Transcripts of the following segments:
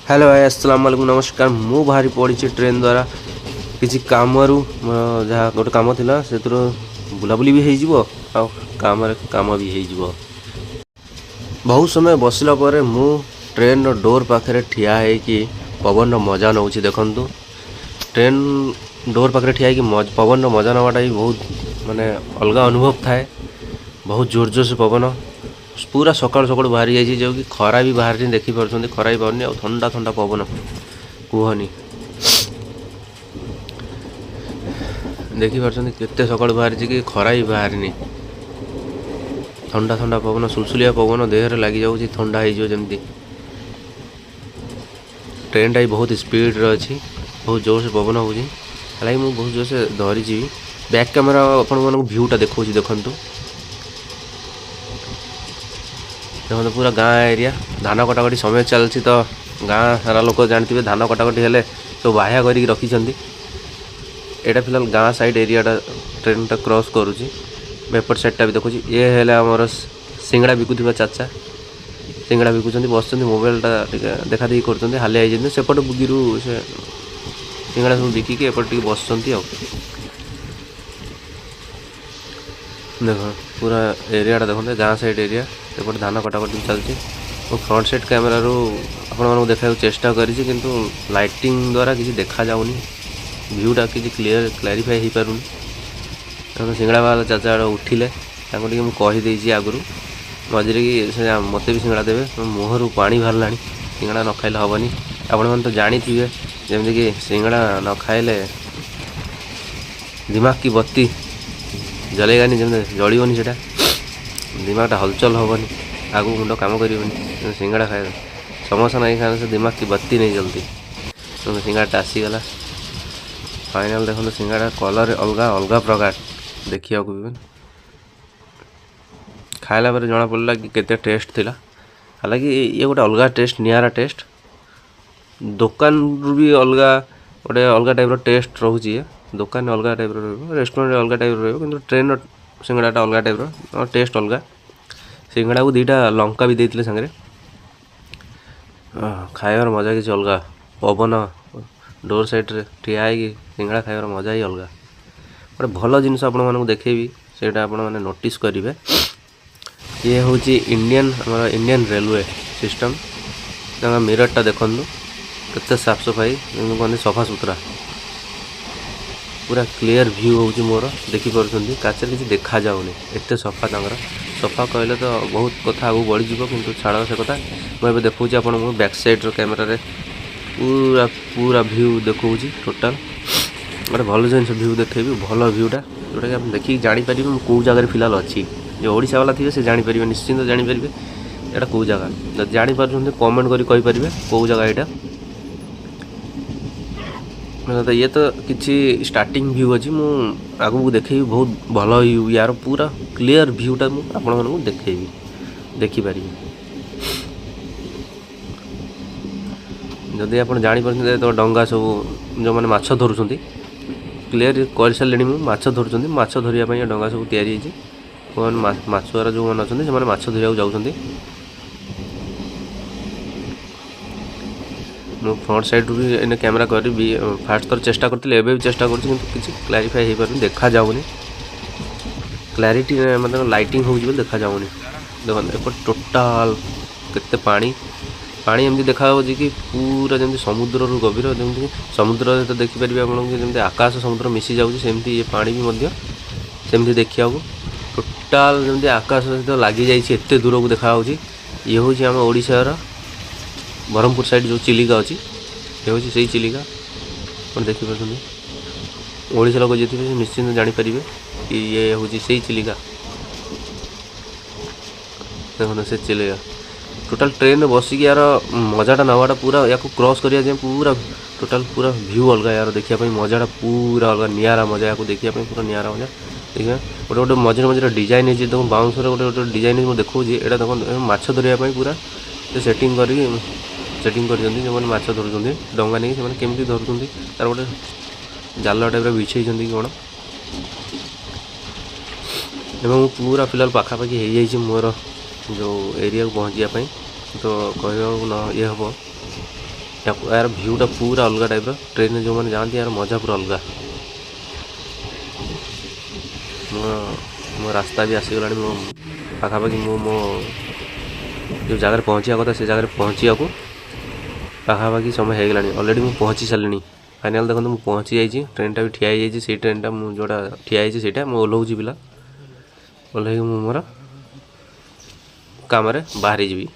Hello भाई अस्सलाम वालेकुम नमस्कार। मु बाहरी पड़ी ट्रेन द्वारा किसी काम जहाँ गोटे कम थी से बुलाबुली भी हो काम भी हो। बहुत समय बसला पर मु ट्रेन डोर पाखे ठिया है पवन मजा नौ देखु। ट्रेन डोर पाखे ठिया पवन मजा नवाटा भी बहुत माने अलग अनुभव थाए। बहुत जोर जोर से पवन पूरा सकाल सकाल बाहरी जाइए जो कि खरा भी बाहर देखिपुं खरा भी पानी आ ठंडा ठंडा पवन कहनी देखिपुं केते सकाल बाहरी कि खरा भी बाहरी ठंडा ठंडा पवन सुलसुलिया पवन देहरे लगी जाऊँगी ठंडा होमती। ट्रेन टा भी बहुत स्पीड अच्छी बहुत जोर से पवन हो मुझे बहुत जोर से धरी बैक कैमेरा आपण भ्यूटा देखा देखु देखो पूरा गाँ एरिया धान कटाकटी समय चलती तो गाँ सारा लोक जानते धान कटाकटी हेले तो बाह्या कर रखी यहाँ फिलहाल गाँ साइड एरियाटा ट्रेन टा क्रॉस करुँची एपट साइडटा भी देखुची। ये है आमर सिंगड़ा बिकुवा चाचा सिंगड़ा बिकुंट बस मोबाइलटा देखा देखी कर हालिया सेपट बुगिरू से सिंगड़ा सब बिकिकी एपट बस देख पूरा एरियाटा देखते गाँ साइड एरिया एपट धान कटाकटी चलती। फ्रंट साइड कैमेरा आपण देखा चेष्टा करी किंतु लाइटिंग द्वारा किसी देखा जाऊनी भ्यूटा किसी क्लीयर क्लारीफाई हो पारुनी। सिंगड़ा वाला चाचा उठिले मुझे आगुरी मझे कि मत भी सिंगड़ा देवे मुहर पानी बाहर सिंगड़ा न खाइले हेनी। आपण मैंने तो जानी थे जमी कि सिंगड़ा न खाइले दिमाग की बत्ती जलेगानी जमी जड़बनी से दिमागटा हलचल हेनी आगू मुंड कम कर सिंगड़ा खाए समोसा नहीं खाने से दिमाग की बत्ती नहीं जलती। तो सिंगड़ा आसीगला फाइनाल देखो सिंगड़ा कलर अलग अलग प्रकार देखा भी खाला जना पड़ा कि केते टेस्ट थिला। हालांकि ये गोटे अलग टेस्ट नियारा टेस्ट दुकान भी अलग गोटे अलग टाइप टेस्ट रोचे दुकान अलग टाइप रेस्टोरेंट अलग टाइप कि ट्रेन सिंगड़ाटा अलग टाइप टेस्ट अलग। सिंगड़ा को दीटा लंका भी देते सांगे खाइबार मजा किसी अलग पवन डोर साइड रे ठिया है सिंगड़ा खाइबार मजा ही अलग गोटे भल जिनस आपको देखेबी से मैंने नोटिस करेंगे। ये हूँ इंडियन आम इंडियन रेलवे सिस्टम मिररटा देखु केते साफ सफाई कहते सफा सुतरा पूरा क्लीयर व्यू हूँ मोर देखिपुं काचर किसी देखा जाऊनी एत सफा सफा कहले तो बहुत कथा आगू बढ़ीज कि छाड़ से कथा मुझे देखा आपको बैक साइड कैमेरा पूरा पूरा व्यू देखा टोटाल गोटे भल जिन व्यू देखेबी भल व्यूटा जोटा कि आप देखिए जापर कौ जगह फिलहाल अच्छी जो ओडिशा वाला थे से जापर निश्चिंत जापर यहाँ कौ जगह जापर कमेंट करें कौ जगह यहाँ तो ये तो किसी स्टार्टिंग व्यू अच्छी मुझे आगू देखेबी बहुत भल व्यू यार पूरा क्लीयर व्यूटा मुझे देखेबी देखिपारे जदि आप जापर तो डंगा सब जो मैंने माछ धरुंच क्लीयर कर सारे माछ धरुंच माछ धरने डंगा सब या माछुआरा जो मैंने अच्छे से माछ धरिया जाऊँगी। मु फ्रंट साइड भी इन कैमेरा करी फास्ट थर चेष्टा करते भी चेष्टा कर किसी क्लारीफाई हो पार देखा जाऊनी क्लारीटी मतलब लाइटिंग हो देखा जाऊनी। देखो टोटाल केते पानी पानी एमती देखा कि पूरा जमी समुद्र गभीर जमी समुद्र तो देखिपारे आपड़ी आकाश समुद्र मिसी जाती ये पानी भी सेमती देखा टोटाल जमी आकाश सहित लगी जाते दूर को देखा ये हूँ आम ओडिशार ब्रह्मपुर साइड जो चिलिका अच्छी ये हूँ से चिलिका आप देखिपुं ओडिशा लोक जी निश्चिंत जापर कि ये हूँ से चिलिका देखो से चिलिका टोटाल ट्रेन बसिक यार मजाटा नवाटा पूरा या क्रॉस करिया जाए पूरा टोटाल पूरा व्यू अलग यार देखापी मजाटा पूरा अलग नियारा मजा या देखापी पूरा नियारा मजा देखिए गोटे गोटे मझे मझे डिजाइन है देखो बाउंसर गोटे गोटे डिजाइन मुझे देखा यहाँ देखो माछ धरने पूरा सेटिंग कर सेटिंग कर जो माछ धरुंच डंगा नहीं से केमती धरुंच तार गोटे जाल टाइप बिछे कौन एवं पूरा फिलहाल पाखापाखि हो मोर जो एरिया को पहुँचापी तो कह ये हम यार भ्यूटा पूरा अलग टाइप ट्रेन जो मैंने जाती यार मजा पूरा अलग। मो रास्ता भी आसीगला मो पाखापाखि मो जो जगह पहुँचा कथा से जगह पहुँचा को पाखापाखि समय हो गलानी ऑलरेडी मुझे पहुँची सारे। फाइनाल देखो मुझे पहुँची जाइए ट्रेनटा भी ठिया से ट्रेनटा जोटा ठिया से मुझे ओह्लौची पिला ओह्ल मोर कम बाहरी जी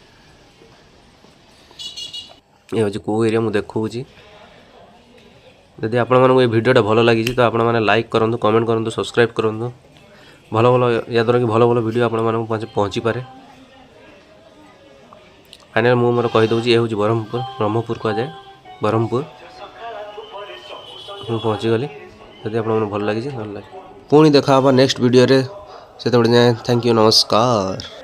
ये हूँ कौ एरिया मुझे देखी। जदि आपण मानक ये वीडियोटा भल लगी तो आपण मैंने लाइक करूँ कमेंट करूँ सब्सक्राइब करूँ भल भल या द्वारा कि भल भल वीडियो आपण मानक पहुँची पारे। फाइनाल मुझे मोर कहीदे ये हूँ ब्रह्मपुर कहुए ब्रह्मपुर मुझे पहुँची गली। जदि आप भल लगी पुणी देखा नेक्स्ट वीडियो से जाए थैंक यू नमस्कार।